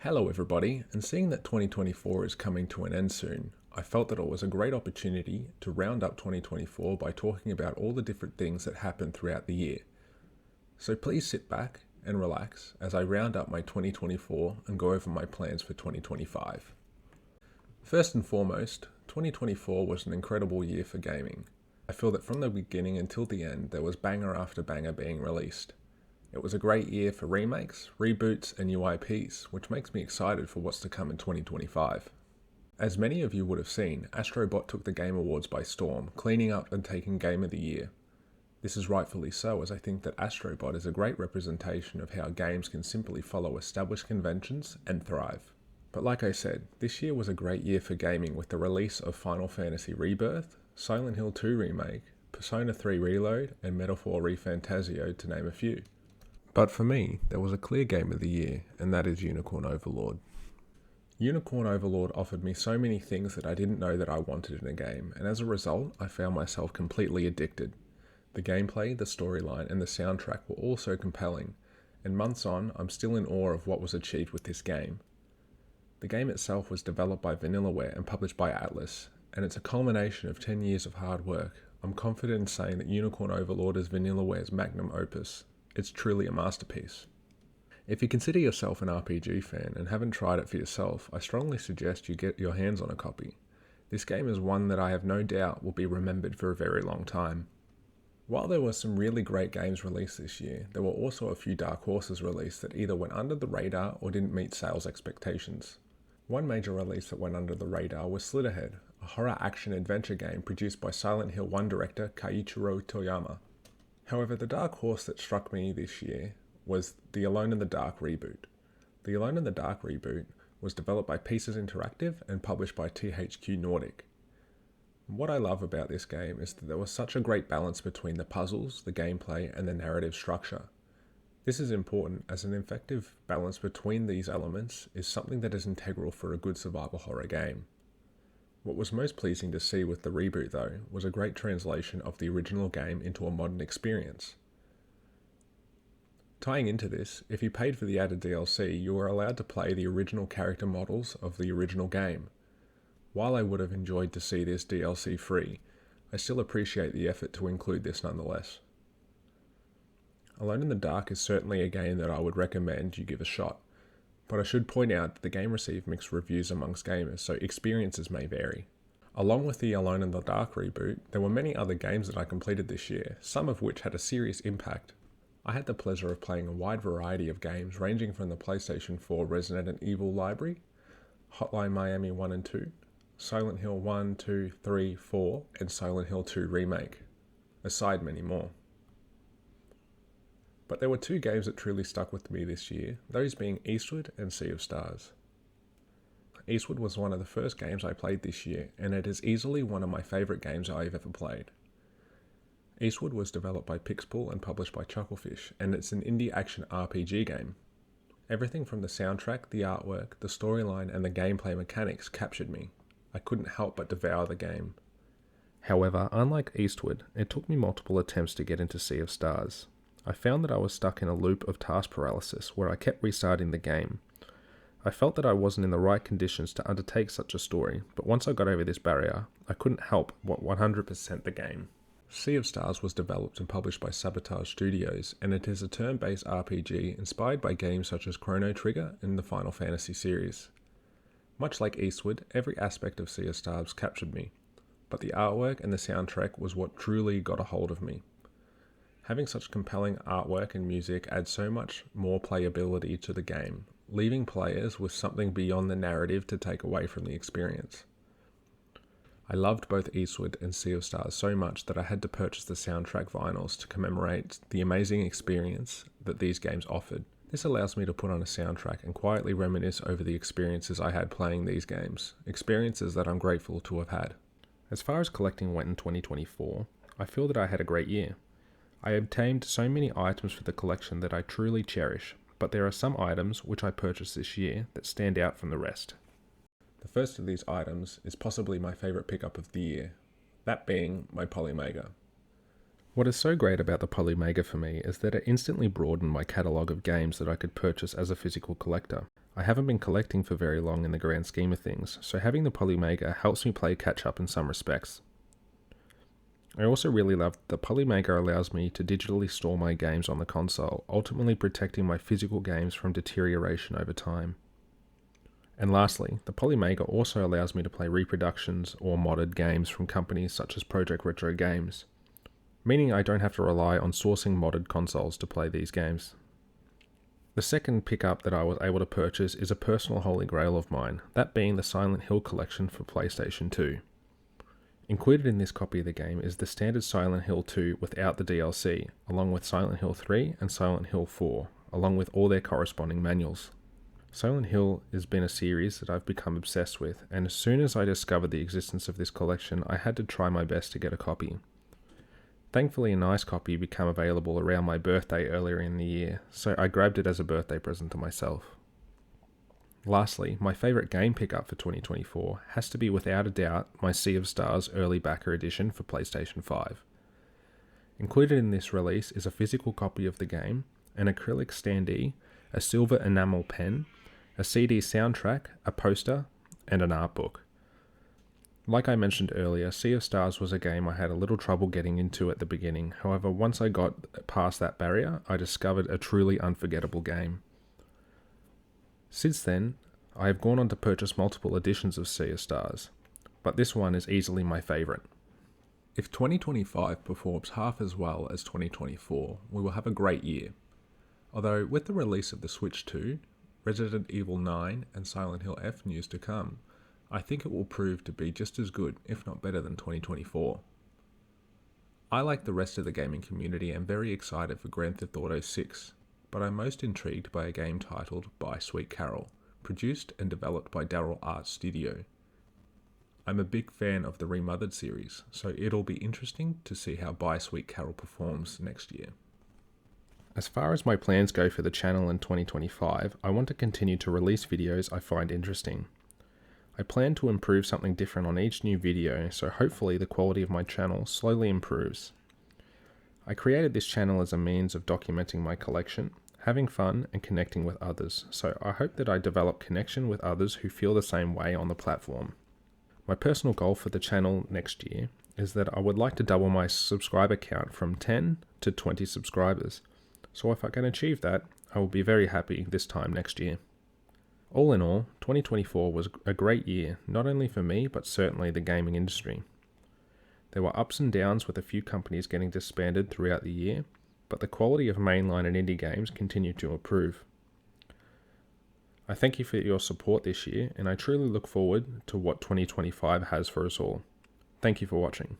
Hello everybody, and seeing that 2024 is coming to an end soon, I felt that it was a great opportunity to round up 2024 by talking about all the different things that happened throughout the year. So please sit back and relax as I round up my 2024 and go over my plans for 2025. First and foremost, 2024 was an incredible year for gaming. I feel that from the beginning until the end there was banger after banger being released. It was a great year for remakes, reboots, and new IPs, which makes me excited for what's to come in 2025. As many of you would have seen, Astro Bot took the Game Awards by storm, cleaning up and taking Game of the Year. This is rightfully so, as I think that Astro Bot is a great representation of how games can simply follow established conventions and thrive. But like I said, this year was a great year for gaming with the release of Final Fantasy Rebirth, Silent Hill 2 Remake, Persona 3 Reload, and Metaphor ReFantazio, to name a few. But for me, there was a clear Game of the Year, and that is Unicorn Overlord. Unicorn Overlord offered me so many things that I didn't know that I wanted in a game, and as a result, I found myself completely addicted. The gameplay, the storyline, and the soundtrack were all so compelling, and months on, I'm still in awe of what was achieved with this game. The game itself was developed by Vanillaware and published by Atlas, and it's a culmination of 10 years of hard work. I'm confident in saying that Unicorn Overlord is Vanillaware's magnum opus. It's truly a masterpiece. If you consider yourself an RPG fan and haven't tried it for yourself, I strongly suggest you get your hands on a copy. This game is one that I have no doubt will be remembered for a very long time. While there were some really great games released this year, there were also a few dark horses released that either went under the radar or didn't meet sales expectations. One major release that went under the radar was Slitterhead, a horror action-adventure game produced by Silent Hill 1 director Keiichiro Toyama. However, the dark horse that struck me this year was the Alone in the Dark reboot. The Alone in the Dark reboot was developed by Pieces Interactive and published by THQ Nordic. What I love about this game is that there was such a great balance between the puzzles, the gameplay, and the narrative structure. This is important as an effective balance between these elements is something that is integral for a good survival horror game. What was most pleasing to see with the reboot though was a great translation of the original game into a modern experience. Tying into this, if you paid for the added DLC, you were allowed to play the original character models of the original game. While I would have enjoyed to see this DLC free, I still appreciate the effort to include this nonetheless. Alone in the Dark is certainly a game that I would recommend you give a shot. But I should point out that the game received mixed reviews amongst gamers, so experiences may vary. Along with the Alone in the Dark reboot, there were many other games that I completed this year, some of which had a serious impact. I had the pleasure of playing a wide variety of games ranging from the PlayStation 4 Resident Evil library, Hotline Miami 1 and 2, Silent Hill 1, 2, 3, 4, and Silent Hill 2 Remake, aside many more. But there were two games that truly stuck with me this year, those being Eastward and Sea of Stars. Eastward was one of the first games I played this year, and it is easily one of my favourite games I've ever played. Eastward was developed by Pixpool and published by Chucklefish, and it's an indie action RPG game. Everything from the soundtrack, the artwork, the storyline, and the gameplay mechanics captured me. I couldn't help but devour the game. However, unlike Eastward, it took me multiple attempts to get into Sea of Stars. I found that I was stuck in a loop of task paralysis where I kept restarting the game. I felt that I wasn't in the right conditions to undertake such a story, but once I got over this barrier, I couldn't help but 100% the game. Sea of Stars was developed and published by Sabotage Studios, and it is a turn-based RPG inspired by games such as Chrono Trigger and the Final Fantasy series. Much like Eastward, every aspect of Sea of Stars captured me, but the artwork and the soundtrack was what truly got a hold of me. Having such compelling artwork and music adds so much more playability to the game, leaving players with something beyond the narrative to take away from the experience. I loved both Eastward and Sea of Stars so much that I had to purchase the soundtrack vinyls to commemorate the amazing experience that these games offered. This allows me to put on a soundtrack and quietly reminisce over the experiences I had playing these games, experiences that I'm grateful to have had. As far as collecting went in 2024, I feel that I had a great year. I obtained so many items for the collection that I truly cherish, but there are some items which I purchased this year that stand out from the rest. The first of these items is possibly my favourite pickup of the year, that being my Polymega. What is so great about the Polymega for me is that it instantly broadened my catalogue of games that I could purchase as a physical collector. I haven't been collecting for very long in the grand scheme of things, so having the Polymega helps me play catch up in some respects. I also really love that Polymega allows me to digitally store my games on the console, ultimately protecting my physical games from deterioration over time. And lastly, the Polymega also allows me to play reproductions or modded games from companies such as Project Retro Games, meaning I don't have to rely on sourcing modded consoles to play these games. The second pickup that I was able to purchase is a personal holy grail of mine, that being the Silent Hill collection for PlayStation 2. Included in this copy of the game is the standard Silent Hill 2 without the DLC, along with Silent Hill 3 and Silent Hill 4, along with all their corresponding manuals. Silent Hill has been a series that I've become obsessed with, and as soon as I discovered the existence of this collection, I had to try my best to get a copy. Thankfully, a nice copy became available around my birthday earlier in the year, so I grabbed it as a birthday present to myself. Lastly, my favourite game pickup for 2024 has to be without a doubt my Sea of Stars Early Backer Edition for PlayStation 5. Included in this release is a physical copy of the game, an acrylic standee, a silver enamel pen, a CD soundtrack, a poster, and an art book. Like I mentioned earlier, Sea of Stars was a game I had a little trouble getting into at the beginning. However, once I got past that barrier, I discovered a truly unforgettable game. Since then, I have gone on to purchase multiple editions of Sea of Stars, but this one is easily my favourite. If 2025 performs half as well as 2024, we will have a great year. Although, with the release of the Switch 2, Resident Evil 9 and Silent Hill F news to come, I think it will prove to be just as good, if not better than 2024. I, like the rest of the gaming community, am very excited for Grand Theft Auto 6, but I'm most intrigued by a game titled By Sweet Carol, produced and developed by Daryl Art Studio. I'm a big fan of the Remothered series, so it'll be interesting to see how By Sweet Carol performs next year. As far as my plans go for the channel in 2025, I want to continue to release videos I find interesting. I plan to improve something different on each new video, so hopefully the quality of my channel slowly improves. I created this channel as a means of documenting my collection, having fun, and connecting with others, so I hope that I develop connection with others who feel the same way on the platform. My personal goal for the channel next year is that I would like to double my subscriber count from 10 to 20 subscribers, so if I can achieve that, I will be very happy this time next year. All in all, 2024 was a great year, not only for me, but certainly the gaming industry. There were ups and downs with a few companies getting disbanded throughout the year, but the quality of mainline and indie games continued to improve. I thank you for your support this year, and I truly look forward to what 2025 has for us all. Thank you for watching.